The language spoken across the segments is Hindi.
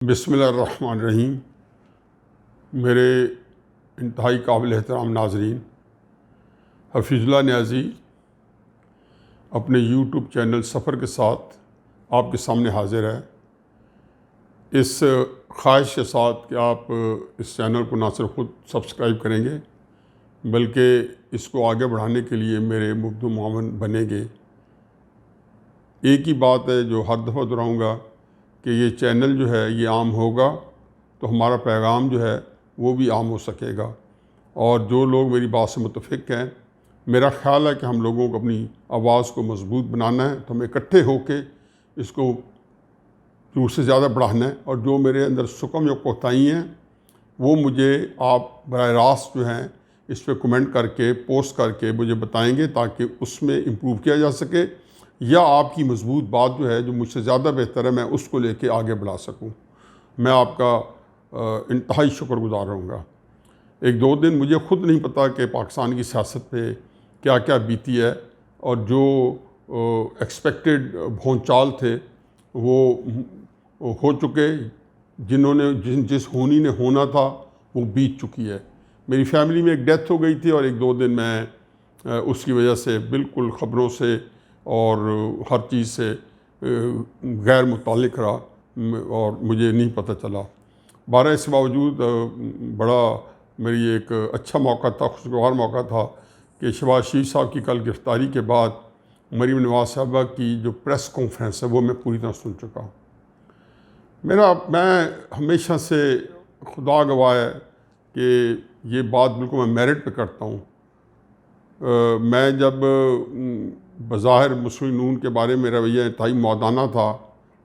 बिस्मिल्लाहिर्रहमानिर्रहीम। मेरे इंतहाई काबिल एहतराम नाज़रीन, हफीज़ुल्लाह न्याज़ी अपने यूट्यूब चैनल सफ़र के साथ आपके सामने हाज़िर है। इस ख्वाहिश के साथ कि आप इस चैनल को ना सिर्फ ख़ुद सब्सक्राइब करेंगे बल्कि इसको आगे बढ़ाने के लिए मेरे मुब्दू मुआवन बनेंगे। एक ही बात है जो हर दफ़ा दोहराऊँगा कि ये चैनल जो है ये आम होगा तो हमारा पैगाम जो है वो भी आम हो सकेगा। और जो लोग मेरी बात से मुतफ़िक हैं, मेरा ख़्याल है कि हम लोगों को अपनी आवाज़ को मज़बूत बनाना है, तो हमें इकट्ठे होकर इसको ज़रूर से ज़्यादा बढ़ाना है। और जो मेरे अंदर सुकम या कोताही हैं वो मुझे आप बराह रास्त जो हैं इस पर कमेंट करके पोस्ट करके मुझे बताएंगे ताकि उसमें इम्प्रूव किया जा सके, या आपकी मजबूत बात जो है जो मुझसे ज़्यादा बेहतर है मैं उसको लेके आगे बढ़ा सकूं। मैं आपका इंतहाई शुक्रगुज़ार रहूँगा। एक दो दिन मुझे ख़ुद नहीं पता कि पाकिस्तान की सियासत पे क्या क्या बीती है, और जो एक्सपेक्टेड भौंचाल थे वो हो चुके, जिन्होंने जिस होनी ने होना था वो बीत चुकी है। मेरी फैमिली में एक डेथ हो गई थी और एक दो दिन मैं उसकी वजह से बिल्कुल ख़बरों से और हर चीज़ से गैर मुताल्लिक़ रहा और मुझे नहीं पता चला। बारह इसके बावजूद बड़ा मेरी एक अच्छा मौका था, खुशगवार मौका था कि शहबाज शरीफ साहब की कल गिरफ़्तारी के बाद मरीम नवाज़ साहबा की जो प्रेस कॉन्फ्रेंस है वो मैं पूरी तरह सुन चुका हूँ। मैं हमेशा से खुदा गवाह है कि ये बात बिल्कुल मैं मेरिट पे करता हूँ। मैं जब बज़ाहिर मुस्लिम नून के बारे में रवैया इंतहाई मौदाना था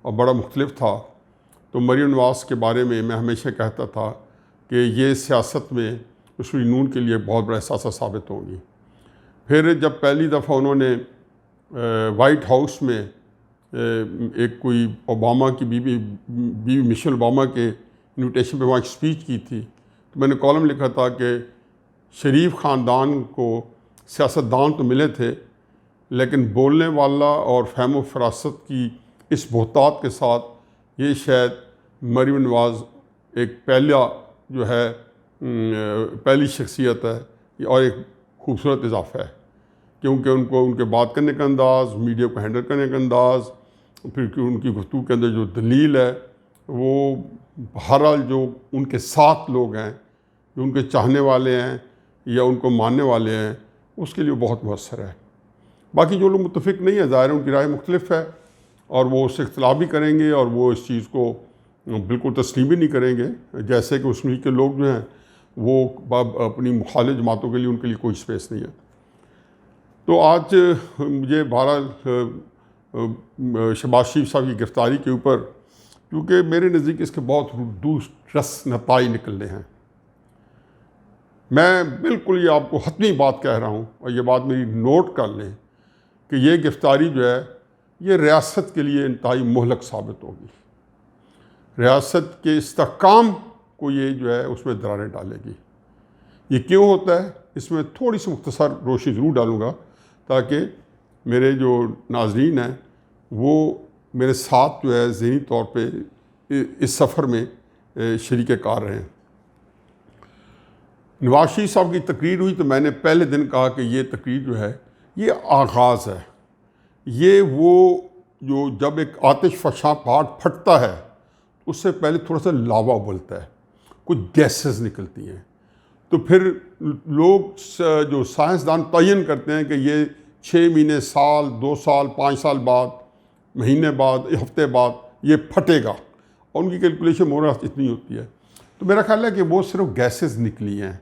और बड़ा मुख्तलिफ था, तो मरीम नवाज़ के बारे में मैं हमेशा कहता था कि ये सियासत में मुस्लिम नून के लिए बहुत बड़ा एहसास साबित होंगी। फिर जब पहली दफ़ा उन्होंने वाइट हाउस में एक कोई ओबामा की बीवी मिशेल ओबामा के इन्विटेशन पे वहाँ एक स्पीच की थी, तो मैंने कॉलम लिखा था कि शरीफ ख़ानदान को सियासतदान तो मिले थे लेकिन बोलने वाला और फहम फरासत की इस बोहतात के साथ ये शायद मरीम नवाज़ एक पहली शख्सियत है और एक खूबसूरत इजाफ़ा है, क्योंकि उनको उनके बात करने का अंदाज़, मीडिया को हैंडल करने का अंदाज़, फिर उनकी गुफ्तगू के अंदर जो दलील है वो बहरहाल जो उनके साथ लोग हैं, जो उनके चाहने वाले हैं या उनको मानने वाले हैं, उसके लिए बहुत मुअस्सर है। बाकी जो लोग मुत्तफ़िक नहीं है, ज़ाहिर है उनकी राय मुख्तलिफ है और वो उससे इख्तिलाफ़ भी करेंगे और वो इस चीज़ को बिल्कुल तस्लीम भी नहीं करेंगे। जैसे कि मुस्लिम लीग के लोग जो हैं वो अपनी मुखालिफ जमातों के लिए उनके लिए कोई स्पेस नहीं है। तो आज मुझे बहरहाल शहबाज शरीफ साहब की गिरफ़्तारी के ऊपर, क्योंकि मेरे नज़दीक इसके बहुत दूररस नताइज निकलने हैं, मैं बिल्कुल ये आपको हतमी बात कह रहा हूँ और ये बात मेरी नोट कर लें कि ये गिरफ़्तारी जो है ये रियासत के लिए इंतहाई मुहलक साबित होगी। रियासत के इस्तेहकाम को ये जो है उसमें दरारें डालेगी। ये क्यों होता है, इसमें थोड़ी सी मुख्तसर रोशनी ज़रूर डालूँगा ताकि मेरे जो नाज़रीन हैं वो मेरे साथ जो है ज़हनी तौर पे इस सफ़र में शरीक कार रहें। नवाज़ शरीफ साहब की तकरीर हुई तो मैंने पहले दिन कहा कि ये तकरीर जो है ये आगाज़ है। ये वो जो जब एक आतिश फशा पहाड़ फटता है उससे पहले थोड़ा सा लावा उबलता है, कुछ गैसेस निकलती हैं, तो फिर लोग जो साइंसदान तयन करते हैं कि ये 6 महीने, साल, 2 साल, 5 साल बाद, महीने बाद, हफ्ते बाद ये फटेगा, और उनकी कैलकुलेशन मोरस इतनी होती है। तो मेरा ख्याल है कि वो सिर्फ गैसेस निकली हैं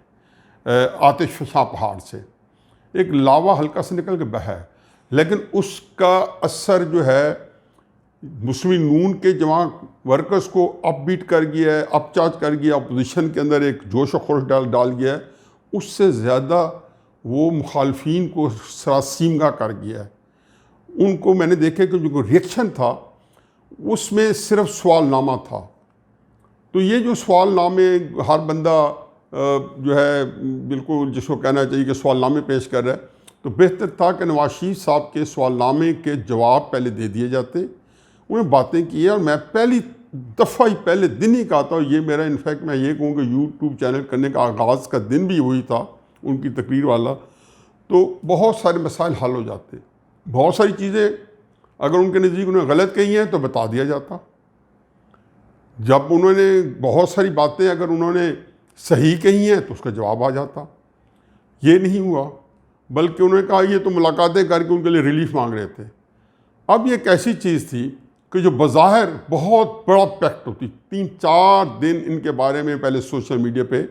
आतिश फशा पहाड़ से, एक लावा हल्का से निकल के बहा है, लेकिन उसका असर जो है मुस्लिम नून के जमा वर्कर्स को अपबीट कर गया है, अपचार्ज कर गया, अपोजिशन के अंदर एक जोश व खरोश डाल गया है। उससे ज़्यादा वो मुखालफीन को सरासीमगा कर गया है। उनको मैंने देखा कि जो रिएक्शन था उसमें सिर्फ सवालनामा था। तो ये जो सवालनामे हर बंदा जो है बिल्कुल जिसको कहना चाहिए कि सवालनामे पेश कर रहा है, तो बेहतर था कि नवाज शरीफ साहब के सवालनामे के जवाब पहले दे दिए जाते, उन्हें बातें की। और मैं पहली दफ़ा ही पहले दिन ही कहा था, और ये मेरा इनफैक्ट मैं ये कहूँ कि यूट्यूब चैनल करने का आगाज़ का दिन भी वही था, उनकी तकरीर वाला, तो बहुत सारे मसाइल हल हो जाते। बहुत सारी चीज़ें अगर उनके नज़दीक उन्होंने गलत कही हैं तो बता दिया जाता। जब उन्होंने बहुत सारी बातें अगर उन्होंने सही कही हैं तो उसका जवाब आ जाता। ये नहीं हुआ, बल्कि उन्होंने कहा ये तो मुलाकातें करके उनके लिए रिलीफ मांग रहे थे। अब ये एक ऐसी चीज़ थी कि जो बज़ाहिर बहुत बड़ा पैक्ट होती, 3-4 दिन इनके बारे में पहले सोशल मीडिया पे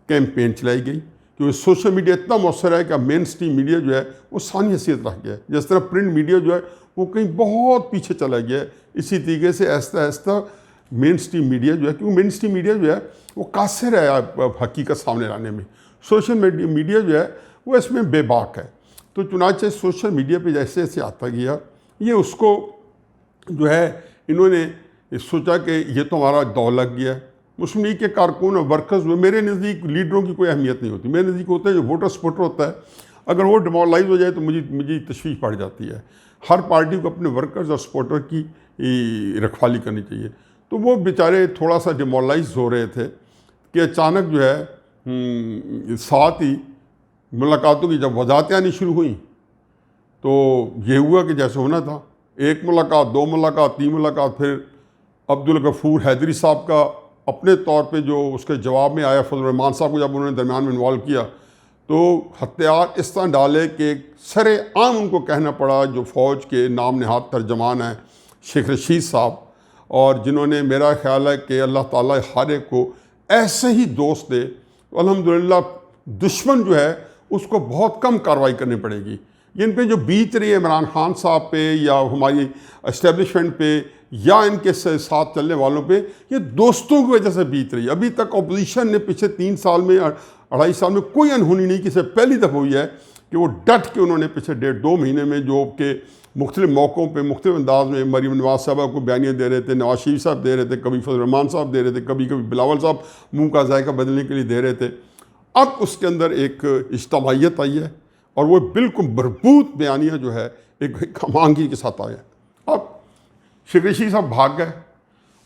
कैंपेन चलाई गई, क्योंकि सोशल मीडिया इतना मौसर है कि अब मेन स्ट्रीम मीडिया जो है वो सानी हैसियत रख गया है। जिस तरह प्रिंट मीडिया जो है वो कहीं बहुत पीछे चला गया है, इसी तरीके से Aahista Aahista main stream media जो है, क्योंकि मेन स्ट्रीम मीडिया जो है वो कासिर है हकीकत सामने लाने में, सोशल मीडिया जो है वो इसमें बेबाक है। तो चुनांचे सोशल मीडिया पे जैसे जैसे आता गया, ये उसको जो है इन्होंने सोचा कि ये तो हमारा दौर लग गया है। मुस्लिम लीग के कारकुन और वर्कर्स हुए, मेरे नज़दीक लीडरों की कोई अहमियत नहीं होती, मेरे नज़दीक होता है जो वोटर सपोर्टर होता है, अगर वो डिमोरलाइज हो जाए तो मुझे तशवीश पड़ जाती है। हर पार्टी को अपने वर्कर्स और सपोर्टर की रखवाली करनी चाहिए। तो वो बेचारे थोड़ा सा डिमोरलाइज हो रहे थे कि अचानक जो है साथ ही मुलाकातों की जब वजाहतें आनी शुरू हुई तो ये हुआ कि जैसे होना था, 1 मुलाकात, 2 मुलाकात, 3 मुलाकात, फिर अब्दुल गफूर हैदरी साहब का अपने तौर पे जो उसके जवाब में आया फजल रहमान साहब को जब उन्होंने दरमियान में इन्वॉल्व किया, तो हथियार इस तरह डाले कि सरेआम उनको कहना पड़ा, जो फ़ौज के नाम नहाद तर्जमान हैं शेख रशीद साहब, और जिन्होंने मेरा ख्याल है कि अल्लाह ताला हर एक को ऐसे ही दोस्त दे, तो अल्हम्दुलिल्लाह दुश्मन जो है उसको बहुत कम कार्रवाई करनी पड़ेगी। इन पे जो बीत रही है इमरान खान साहब पे या हमारी इस्टेब्लिशमेंट पे या इनके साथ चलने वालों पे, ये दोस्तों की वजह से बीत रही है। अभी तक अपोजिशन ने पिछले 3 साल में 2.5 साल में कोई अनहोनी नहीं की, से पहली दफ़ा हुई है कि वो डट के उन्होंने पिछले 1.5-2 महीने में जो कि मुख्तलिफ मौक़ों पर मुख्तलिफ अंदाज में मरीम नवाज साहबा को बयानियाँ दे रहे थे, नवाज शरीफ साहब दे रहे थे, कभी फजल रहमान साहब दे रहे थे, कभी कभी बिलावल साहब मुँह का जायका बदलने के लिए दे रहे थे। अब उसके अंदर एक इज्तिमाइयत आई है और वो बिल्कुल भरपूर बयानियाँ जो है एक खमांगी के साथ आए। अब शेख रशीद साहब भाग गए,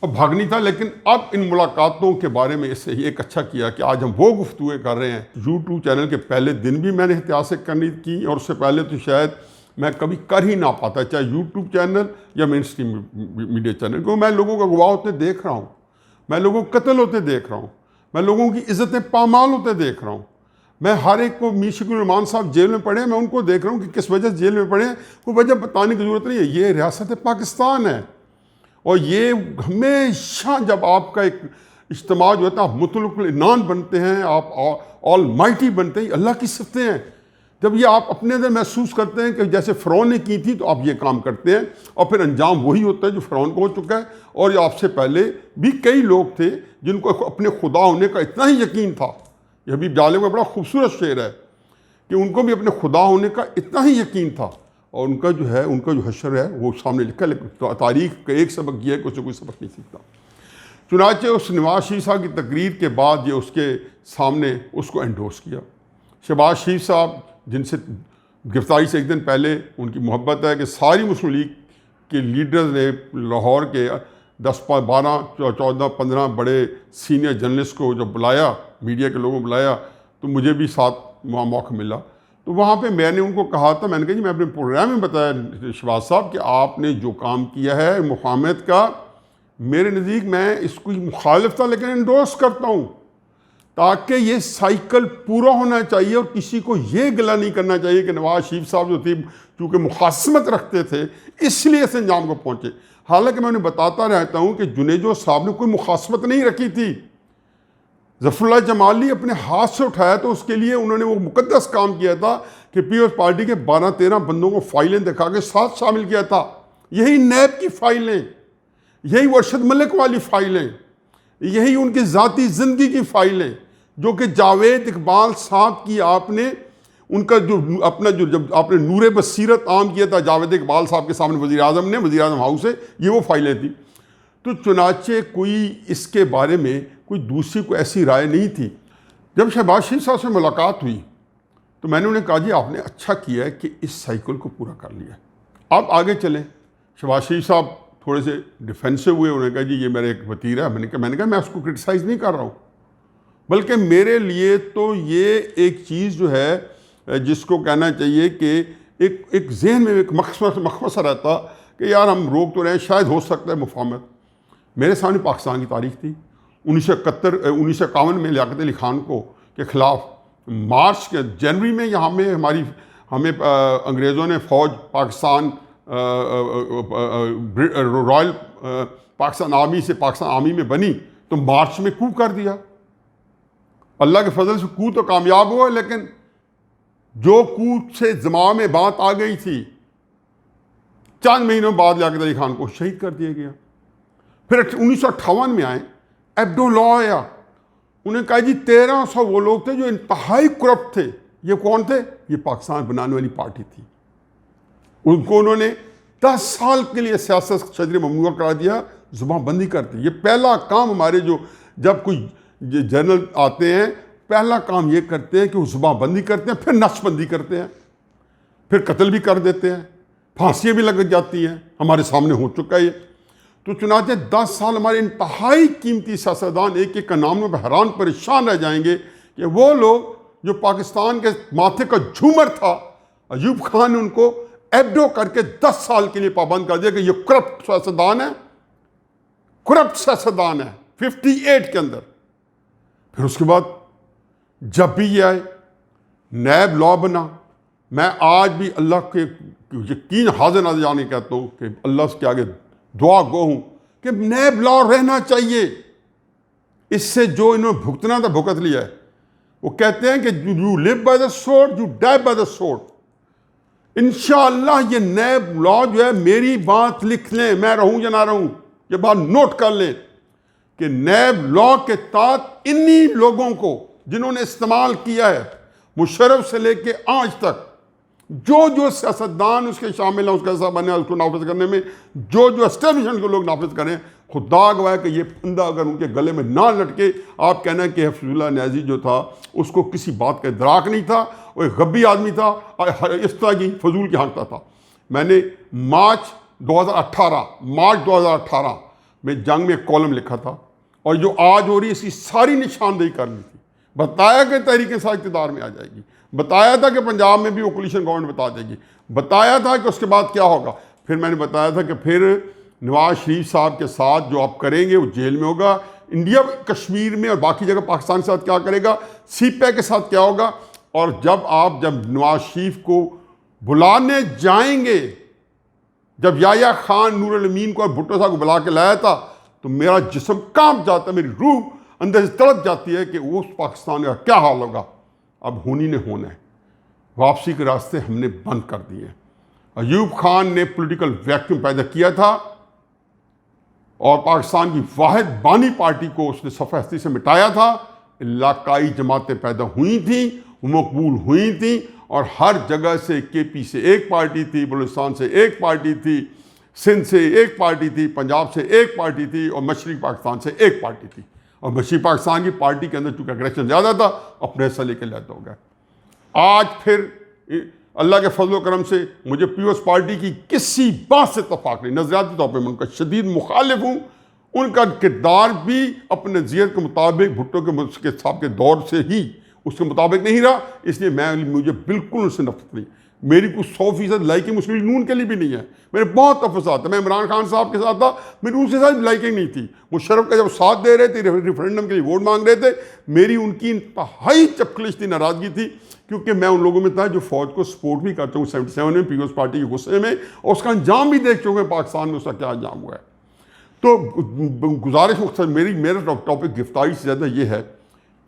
और भागनी था, लेकिन अब इन मुलाकातों के बारे में इससे एक अच्छा किया कि आज हम वो गुफ्तगू कर रहे हैं। यूट्यूब चैनल के पहले दिन भी मैंने एहतियात से करनी की, और उससे पहले तो शायद मैं कभी कर ही ना पाता, चाहे यूट्यूब चैनल या मेन स्ट्रीम मीडिया चैनल, क्योंकि मैं लोगों का गवाह होते देख रहा हूँ, मैं लोगों को कत्ल होते देख रहा हूँ, मैं लोगों की इज़्ज़तें पामाल होते देख रहा हूँ। मैं हर एक को मीर शकील रहमान साहब जेल में पड़े, मैं उनको देख रहा हूँ कि किस वजह से जेल में पड़े हैं, कोई वजह बताने की ज़रूरत नहीं है। ये रियासत पाकिस्तान है, और ये हमेशा जब आपका एक इज्तिमा जो होता है, आप मुतलकुल इनान बनते हैं, आप ऑल माइटी बनते हैं, अल्लाह की सिफ़तें हैं। जब ये आप अपने अंदर महसूस करते हैं कि जैसे फ़िरौन ने की थी, तो आप ये काम करते हैं, और फिर अंजाम वही होता है जो फ़िरौन को हो चुका है। और ये आपसे पहले भी कई लोग थे जिनको अपने खुदा होने का इतना ही यकीन था। यह भी जालिम का बड़ा खूबसूरत शेर है कि उनको भी अपने खुदा होने का इतना ही यकीन था, और उनका जो हशर है वो सामने लिखा, लेकिन तारीख़ का एक सबक यह है कि उससे कोई सबक नहीं सीखता। चुनांचे उस नवाज शरीफ साहब की तकरीर के बाद ये उसके सामने उसको एंडोर्स किया। शहबाज शरीफ साहब, जिनसे गिरफ्तारी से एक दिन पहले उनकी मोहब्बत है, कि सारी मुस्लिम लीग के लीडर्स ने लाहौर के 10, 12, 14, 15 बड़े सीनियर जर्नलिस्ट को जब बुलाया, मीडिया के लोगों को बुलाया, तो मुझे भी साथ वहाँ मौका मिला। तो वहाँ पे मैंने उनको कहा था, मैंने कहा जी, मैं अपने प्रोग्राम में बताया शहबाज साहब कि आपने जो काम किया है मुफाहमत का, मेरे नज़दीक मैं इसको मुखालिफ था, लेकिन एंडोर्स करता हूँ, ताकि ये साइकिल पूरा होना चाहिए और किसी को ये गिला नहीं करना चाहिए कि नवाज शरीफ साहब जो थे चूँकि मुखासमत रखते थे इसलिए इस अंजाम को पहुँचे। हालांकि मैं उन्हें बताता रहता हूँ कि जुनेजो साहब ने कोई मुखासमत नहीं रखी थी। ज़फ़रुल्लाह जमाली अपने हाथ से उठाया तो उसके लिए उन्होंने वो मुकद्दस काम किया था कि पीपल्स पार्टी के 12-13 बंदों को फाइलें दिखा के साथ शामिल किया था। यही नैब की फ़ाइलें, यही अरशद मलिक वाली फ़ाइलें, यही उनकी ज़ाती ज़िंदगी की फ़ाइलें, जो कि जावेद इकबाल साहब की आपने उनका जो अपना जो जब आपने नूरे बसीरत आम किया था जावेद इकबाल साहब के सामने वज़ीर आज़म ने, वज़ीर आज़म हाउस से, ये वो फाइलें थी। तो चुनाचे कोई इसके बारे में कोई दूसरी कोई ऐसी राय नहीं थी। जब शहबाज शरीफ साहब से मुलाकात हुई तो मैंने उन्हें कहा जी आपने अच्छा किया है कि इस साइकिल को पूरा कर लिया, आप आगे चलें। शहबाज शरीफ साहब थोड़े से डिफेंसिव हुए। उन्होंने कहा जी ये मेरा एक वतीरा है। मैंने कहा मैं उसको क्रिटिसाइज़ नहीं कर रहा हूँ, बल्कि मेरे लिए तो ये एक चीज़ जो है जिसको कहना चाहिए कि एक जहन में एक मखमसा रहता कि यार हम रोक तो रहे हैं, शायद हो सकता है मुफाहमत। मेरे सामने पाकिस्तान की तारीख थी 1951 में लियाकत अली खान को के ख़िलाफ़ मार्च के जनवरी में यहाँ में हमें अंग्रेज़ों ने फ़ौज पाकिस्तान रॉयल पाकिस्तान आर्मी से पाकिस्तान आर्मी में बनी तो मार्च में कू कर दिया। अल्लाह के फजल से कू तो कामयाब हुआ, लेकिन जो कू से दिमाग में बात आ गई थी, चंद महीनों बाद लियाकत अली खान को शहीद कर दिया गया। फिर 1958 में आए, एब्डो लॉ आया। उन्हें कहा जी 1300 वो लोग थे जो इंतहाई करप्ट थे। ये कौन थे? ये पाकिस्तान बनाने वाली पार्टी थी। उनको उन्होंने 10 साल के लिए सियासत शजर ममनुआ करा दिया, जुबानबंदी कर दी। ये पहला काम हमारे जब कोई जनरल आते हैं, पहला काम ये करते हैं कि वो जुबानबंदी करते हैं, फिर नस्बंदी करते हैं, फिर कत्ल भी कर देते हैं, फांसियाँ भी लग जाती हैं। हमारे सामने हो चुका है ये। तो चुनाचे 10 साल हमारे इंतहाई कीमती सियासतदान एक एक का नामों पर हैरान परेशान रह जाएंगे कि वो लोग जो पाकिस्तान के माथे का झूमर था, अयूब खान ने उनको एब्डो करके 10 साल के लिए पाबंद कर दिया कि ये करप्ट सियासतदान है, करप्ट सियासतदान है 58 के अंदर। फिर उसके बाद जब भी ये आए, नैब लॉ बना। मैं आज भी अल्लाह के यकीन हाजिर नाज़िर जाने कहता हूँ कि अल्लाह के आगे दुआ गो हूँ कि नैब लॉ रहना चाहिए। इससे जो इन्होंने भुगतना था भुगत लिया है। वो कहते हैं कि you live by the sword, you die by the sword. इंशाअल्लाह ये नैब लॉ जो है, मेरी बात लिख लें, मैं रहूं या ना रहूं, ये बात नोट कर लें कि नैब लॉ के तहत इन्हीं लोगों को जिन्होंने इस्तेमाल किया है, मुशर्रफ से लेके आज तक, जो सियासतदान उसके शामिल हैं, उसका हिस्सा बने, उसको नाफिज करने में जो एस्टेब्लिशमेंट को लोग नाफिज करें, खुदा गवाह कि ये फंदा अगर उनके गले में ना लटके, आप कहना कि हफीजुल्लाह न्याज़ी जो था उसको किसी बात का इदराक नहीं था, वो एक गब्बी आदमी था, इस तरह की फजूल की हाँकता था। मैंने मार्च 2018 में जंग में एक कॉलम लिखा था, और जो आज हो रही है इसकी सारी निशानदेही कर ली थी। बताया कि तहरीक इंसाफ इक़्तिदार में आ जाएगी, बताया था कि पंजाब में भी वो कोलिशन गवर्नमेंट बता देगी, बताया था कि उसके बाद क्या होगा। फिर मैंने बताया था कि फिर नवाज शरीफ साहब के साथ जो आप करेंगे वो जेल में होगा, इंडिया कश्मीर में और बाकी जगह पाकिस्तान के साथ क्या करेगा, सीपैक के साथ क्या होगा। और जब नवाज शरीफ को बुलाने जाएंगे, जब याया खान नूर अल-अमीन को और भुट्टो साहब को बुला के लाया था, तो मेरा जिस्म कांप जाता, मेरी रूह अंदर से तड़प जाती है कि उस पाकिस्तान का क्या हाल होगा। अब होनी ने होना है, वापसी के रास्ते हमने बंद कर दिए। अयूब खान ने पॉलिटिकल वैक्यूम पैदा किया था और पाकिस्तान की वाहिद बानी पार्टी को उसने सफ़हस्ती से मिटाया था। इलाकाई जमातें पैदा हुई थी, मकबूल हुई थी, और हर जगह से KP से एक पार्टी थी, बलूचिस्तान से एक पार्टी थी, सिंध से एक पार्टी थी, पंजाब से एक पार्टी थी, और मशरक़ी पाकिस्तान से एक पार्टी थी। और मशरक़ी पाकिस्तान की पार्टी के अंदर चूँकि अग्रेशन ज़्यादा था, अपने हिस्सा लेके लैद हो गए। आज फिर अल्लाह के फजल करम से मुझे पीपल्स पार्टी की किसी बात से इत्तफाक नहीं, नज़रियाती तौर पर मैं उनका शदीद मुखालिफ हूँ। उनका किरदार भी अपने ज़ियत के मुताबिक भुट्टो के साहब के दौर से ही उसके मुताबिक नहीं रहा, इसलिए मुझे बिल्कुल उनसे नफरत नहीं। मेरी कुछ 100% लाइकिंग मुस्लिम लीग नून के लिए भी नहीं है। मेरे बहुत तफसात है। मैं इमरान खान साहब के साथ था, मेरी उनसे साथ लाइकिंग नहीं थी। मुशर्रफ का जब साथ दे रहे थे, रेफरेंडम के लिए वोट मांग रहे थे, मेरी उनकी इंतहाई चपकलिश थी, नाराज़गी थी, क्योंकि मैं उन लोगों में था जो फ़ौज को सपोर्ट भी करता हूँ 77 में पीपल्स पार्टी के गुस्से में, और उसका अंजाम भी देख चुके हैं पाकिस्तान में उसका क्या अंजाम हुआ है। तो गुजारिश मुख्तर मेरा टॉपिक गिरफ्तारी से ज़्यादा ये है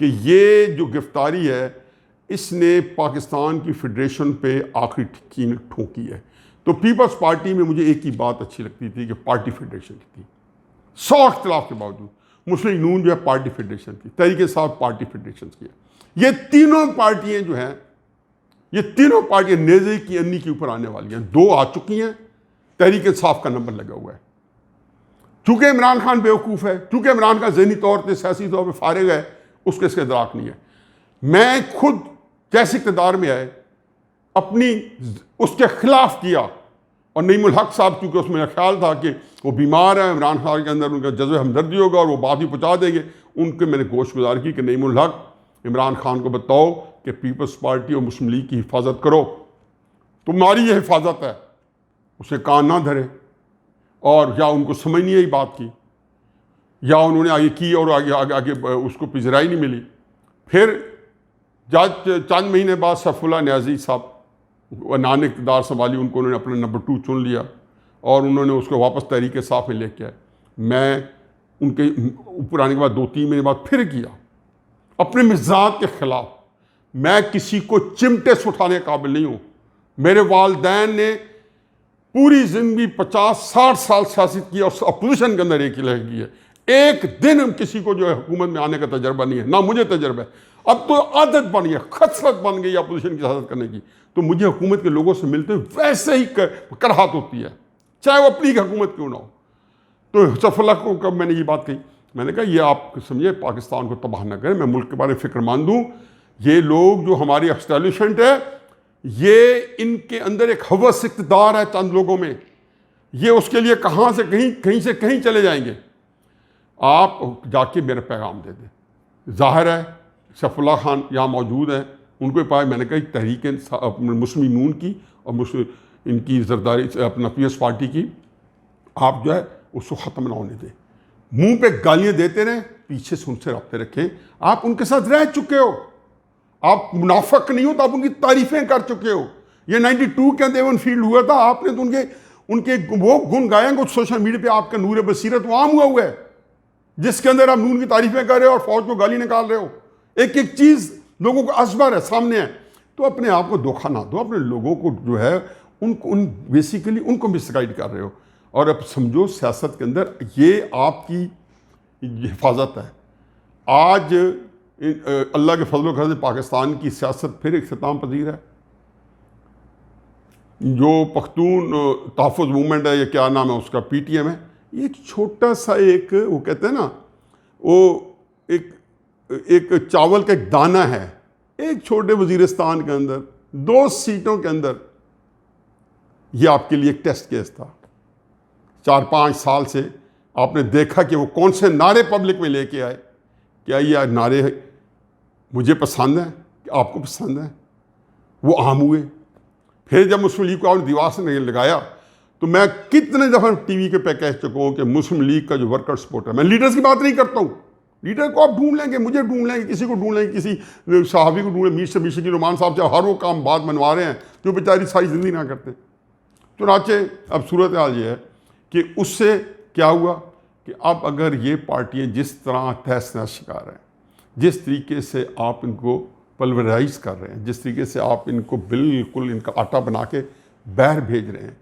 कि ये जो गिरफ्तारी है, इसने पाकिस्तान की फेडरेशन पे आखिरी कील ठोकी है। तो पीपल्स पार्टी में मुझे एक ही बात अच्छी लगती थी कि पार्टी फेडरेशन की थी, 100 इख्तिलाफ के बावजूद। मुस्लिम नून जो है पार्टी फेडरेशन थी, तहरीक इंसाफ पार्टी फेडरेशन की है। ये तीनों पार्टियां जो हैं, ये तीनों पार्टियां नेज़े की अन्नी के ऊपर आने वाली हैं। 2 आ चुकी हैं, तहरीक इंसाफ का नंबर लगा हुआ है। चूँकि इमरान खान बेवकूफ़ है, चूँकि इमरान खान ज़हनी तौर पर सियासी तौर पर फारिग है, उसके इसका इदराक नहीं है। मैं खुद जैसे इक़्तिदार में आए अपनी उसके खिलाफ किया और नईमुल हक साहब, क्योंकि उसमें मेरा ख्याल था कि वो बीमार है, इमरान खान के अंदर उनका जज्बे हमदर्दी होगा और वो बात ही पहुँचा देंगे, उनके मैंने गोश गुजार की कि नईमुल हक, इमरान खान को बताओ कि पीपल्स पार्टी और मुस्लिम लीग की हिफाजत करो, तुम्हारी ये हिफाजत है, उसे कान ना धरे। और या उनको समझ नहीं आई बात की, या उन्होंने आगे की और आगे आगे आगे उसको पिजराई नहीं मिली। फिर चंद महीने बाद सैफुल्लाह न्याज़ी साहब नान इक़्तिदार संभाली, उनको उन्होंने अपना नंबर 2 चुन लिया और उन्होंने उसको वापस तहरीक इंसाफ में लेके आए। मैं उनके ऊपर आने के बाद 2-3 महीने बाद फिर किया अपने मिजाज के ख़िलाफ़। मैं किसी को चिमटे से उठाने के काबिल नहीं हूँ। मेरे वालिदैन ने पूरी ज़िंदगी 50-60 साल सियासत की और अपोजिशन के अंदर एक ही लगी है। एक दिन हम किसी को जो है हुकूमत में आने का तजर्बा नहीं है, ना मुझे तजर्बा है। अब तो आदत बन गई, खसरत बन गई अपोजिशन की सियासत करने की। तो मुझे हुकूमत के लोगों से मिलते हुए वैसे ही कराहत होती है, चाहे वो अपनी हुकूमत क्यों ना हो। तो सैफुल्लाह को कब मैंने ये बात कही, मैंने कहा ये आप समझिए पाकिस्तान को तबाह ना करें, मैं मुल्क के बारे में फ़िक्रमंद हूँ। ये लोग जो हमारी एस्टैब्लिशमेंट है, ये इनके अंदर एक हवस इक़्तिदार है चंद लोगों में, ये उसके लिए कहाँ से कहीं से कहीं चले जाएंगे। आप जाके मेरा पैगाम दे दें। ज़ाहिर है सैफुल्लाह खान यहाँ मौजूद हैं, उनको पाए। मैंने कहा तहरीक मुस्लिम नून की और मुस्लिम इनकी जरदारी अपना पीएस पार्टी की आप जो है उसको ख़त्म ना होने दें। मुंह पे गालियाँ देते रहें, पीछे से उनसे रब्ते रखें। आप उनके साथ रह चुके हो, आप मुनाफिक नहीं हो, तो आप उनकी तारीफ़ें कर चुके हो। ये 92 के अंदर एवन फील्ड हुआ था, आपने तो उनके वो गुण गाए हैं। सोशल मीडिया पे आपका नूर बसीरत वो आम हुआ है, जिसके अंदर आप नून की तारीफ़ें कर रहे हो और फौज को गाली निकाल रहे हो। एक एक चीज़ लोगों को असबर है, सामने है। तो अपने आप को धोखा ना दो, अपने लोगों को जो है बेसिकली उनको मिसगाइड कर रहे हो। और अब समझो सियासत के अंदर ये आपकी हिफाजत है। आज अल्लाह के फजल करम से पाकिस्तान की सियासत फिर इख्तिताम पजीर है। जो पख्तून तहफ़्फ़ुज़ मूवमेंट है, ये क्या नाम है उसका, PTM है, एक छोटा सा एक वो कहते हैं ना, वो एक चावल का एक दाना है, एक छोटे वज़ीरिस्तान के अंदर 2 सीटों के अंदर। ये आपके लिए एक टेस्ट केस था। 4-5 साल से आपने देखा कि वो कौन से नारे पब्लिक में लेके आए। क्या ये नारे मुझे पसंद है, आपको पसंद है? वो आम हुए। फिर जब मुस्लिम लीग को आपने दीवार से लगाया, तो मैं कितने दफ़ा टीवी के पे कह चुका हूँ कि मुस्लिम लीग का जो वर्कर सपोर्ट है, मैं लीडर्स की बात नहीं करता हूँ। लीडर को आप ढूंढ लेंगे, मुझे ढूंढ लेंगे, किसी को ढूंढ लेंगे, किसी साहबी को ढूंढ लेंगे, मीर से मीर की रोमान साहब से हर वो काम बात मनवा रहे हैं जो बेचारी सारी ज़िंदगी ना करते। चुनाचे अब सूरत हाल ये है कि उससे क्या हुआ कि अब अगर ये पार्टियाँ जिस तरह तहस नहस शिकार हैं, जिस तरीके से आप इनको पल्वराइज कर रहे हैं, जिस तरीके से आप इनको बिल्कुल इनका आटा बना के बाहर भेज रहे हैं,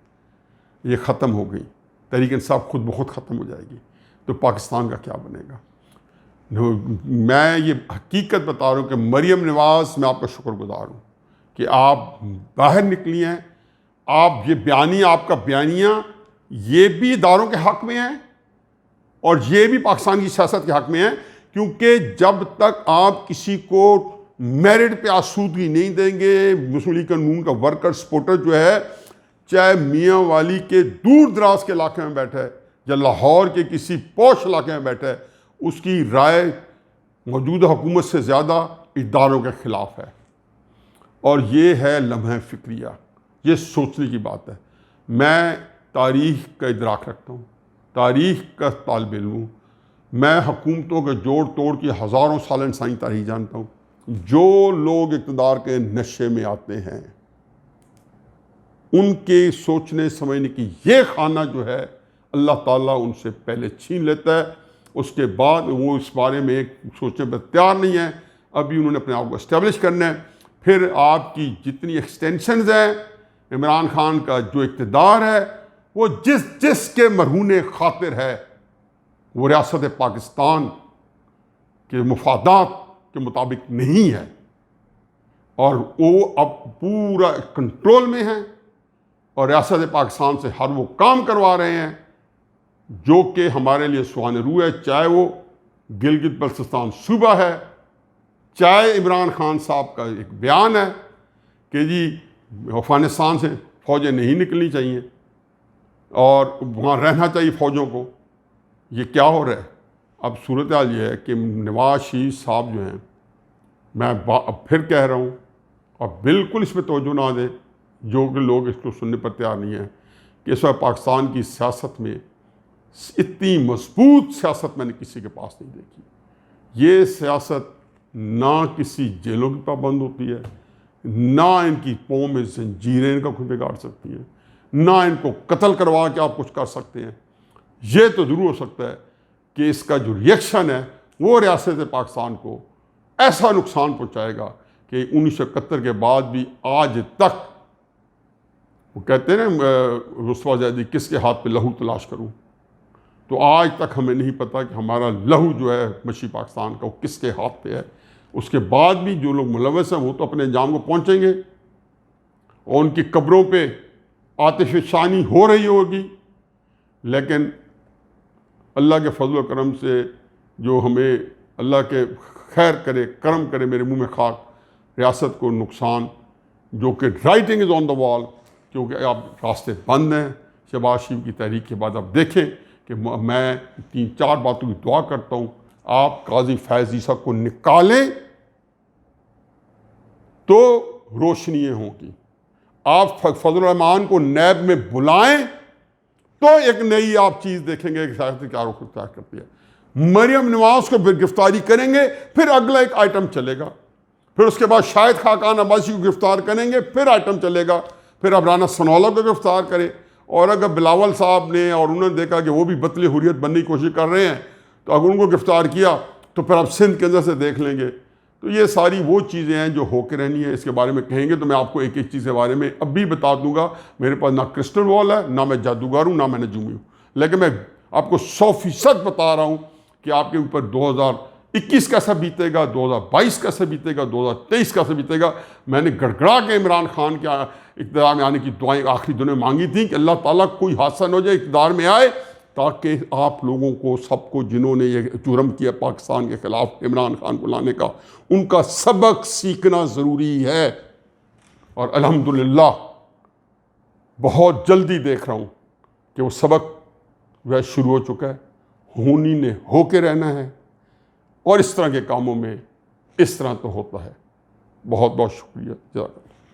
ये ख़त्म हो गई। तहरीक इंसाफ खुद बहुत ख़त्म हो जाएगी, तो पाकिस्तान का क्या बनेगा। मैं ये हकीकत बता रहा हूँ कि मरियम नवाज़, मैं आपका शुक्रगुजार हूँ कि आप बाहर निकली हैं। आप ये बयानिया, आपका बयानिया ये भी इदारों के हक़ में है और ये भी पाकिस्तान की सियासत के हक़ में है, क्योंकि जब तक आप किसी को मेरिट पे आसूदगी नहीं देंगे, मुस्लिम लीग कानून का वर्कर सपोर्टर जो है, चाहे मियाँ वाली के दूर दराज के इलाके में बैठा है या लाहौर के किसी पौश इलाके में बैठा है, उसकी राय मौजूदा हुकूमत से ज़्यादा इदारों के ख़िलाफ़ है। और ये है लम्हा फ़िक्रिया, ये सोचने की बात है। मैं तारीख़ का इदराक रखता हूँ, तारीख़ का तालिब इल्म हूँ। मैं हुकूमतों के जोड़ तोड़ की हज़ारों साल इंसानी तारीख़ जानता हूँ। जो लोग इक़्तिदार के नशे में आते हैं, उनके सोचने समझने की ये खाना जो है, अल्लाह ताला उनसे पहले छीन लेता है। उसके बाद वो इस बारे में सोचने पर तैयार नहीं है। अभी उन्होंने अपने आप को इस्टेब्लिश करना है। फिर आपकी जितनी एक्सटेंशंस हैं, इमरान खान का जो इक़्तिदार है, वो जिस के मरहून खातिर है, वो रियासत पाकिस्तान के मुफादात के मुताबिक नहीं है। और वो अब पूरा कंट्रोल में है और रियासत पाकिस्तान से हर वो काम करवा रहे हैं जो कि हमारे लिए सुहाने रू है। चाहे वो गिलगित बल्तिस्तान सूबा है, चाहे इमरान खान साहब का एक बयान है कि जी अफ़गानिस्तान से फ़ौजें नहीं निकलनी चाहिए, और वहाँ रहना चाहिए फ़ौजों को। ये क्या हो रहा है? अब सूरत हाल ये है कि नवाज शरीफ साहब जो हैं, मैं अब फिर कह रहा हूँ और बिल्कुल इस पर तवज्जो ना दें जो कि लोग इसको सुनने पर तैयार नहीं हैं, कि इस वक्त पाकिस्तान की सियासत में इतनी मजबूत सियासत मैंने किसी के पास नहीं देखी। ये सियासत ना किसी जेलों की पाबंद होती है, ना इनकी पाँव में जंजीरें इनका कुछ बिगाड़ सकती हैं, ना इनको कत्ल करवा के आप कुछ कर सकते हैं। ये तो ज़रूर हो सकता है कि इसका जो रिएक्शन है वो रियासत पाकिस्तान को ऐसा नुकसान पहुंचाएगा कि 1971 के बाद भी आज तक, वो कहते हैं ना रुस्वा ज़ैदी, किसके हाथ पे लहू तलाश करूं, तो आज तक हमें नहीं पता कि हमारा लहू जो है मशी पाकिस्तान का वो किसके हाथ पे है। उसके बाद भी जो लोग मुलव्वस हैं वो तो अपने अंजाम को पहुंचेंगे और उनकी कब्रों पे आतिशशानी हो रही होगी, लेकिन अल्लाह के फजल व करम से जो हमें अल्लाह के खैर करे, करम करे, मेरे मुंह में खाक, रियासत को नुकसान जो कि writing is on the wall, क्योंकि अब रास्ते बंद हैं। शहबाज शरीफ की तहरीक के बाद अब देखें कि मैं 3-4 बातों की दुआ करता हूँ, आप काजी फैज़ ईसा को निकालें तो रोशनी होंगी, आप फजल रहमान को नैब में बुलाएं तो एक नई आप चीज़ देखेंगे कि शायद क्या रुख इख्तियार करती है। मरियम नवाज को फिर गिरफ्तारी करेंगे, फिर अगला एक आइटम चलेगा, फिर उसके बाद शाहिद खाकान अब्बासी को गिरफ्तार करेंगे, फिर आइटम चलेगा, फिर अब राना सनौला को गिरफ्तार करें। और अगर बिलावल साहब ने और उन्होंने देखा कि वो भी बतले हुर्रियत बनने की कोशिश कर रहे हैं, तो अगर उनको गिरफ्तार किया तो फिर अब सिंध के अंदर से देख लेंगे। तो ये सारी वो चीज़ें हैं जो होकर रहनी है। इसके बारे में कहेंगे तो मैं आपको एक एक चीज़ के बारे में अब भी बता दूंगा। मेरे पास ना क्रिस्टल बॉल है, ना मैं जादूगर हूँ, ना मैंने जूमी हूँ, लेकिन मैं आपको 100% बता रहा हूँ कि आपके ऊपर 2021 कैसा बीतेगा, 2022 कैसे बीतेगा, 2023 कैसे बीतेगा। मैंने गड़गड़ा के इमरान खान के इक़्तिदार में आने की दुआएं आखिरी दिनों में मांगी थी कि अल्लाह ताला कोई हादसा न हो जाए, इक़्तिदार में आए, ताकि आप लोगों को सबको जिन्होंने ये जुर्म किया पाकिस्तान के ख़िलाफ़ इमरान खान को लाने का, उनका सबक सीखना ज़रूरी है। और अल्हम्दुलिल्लाह बहुत जल्दी देख रहा हूँ कि वो सबक वह शुरू हो चुका है। होनी ने होके रहना है और इस तरह के कामों में इस तरह तो होता है। बहुत बहुत शुक्रिया।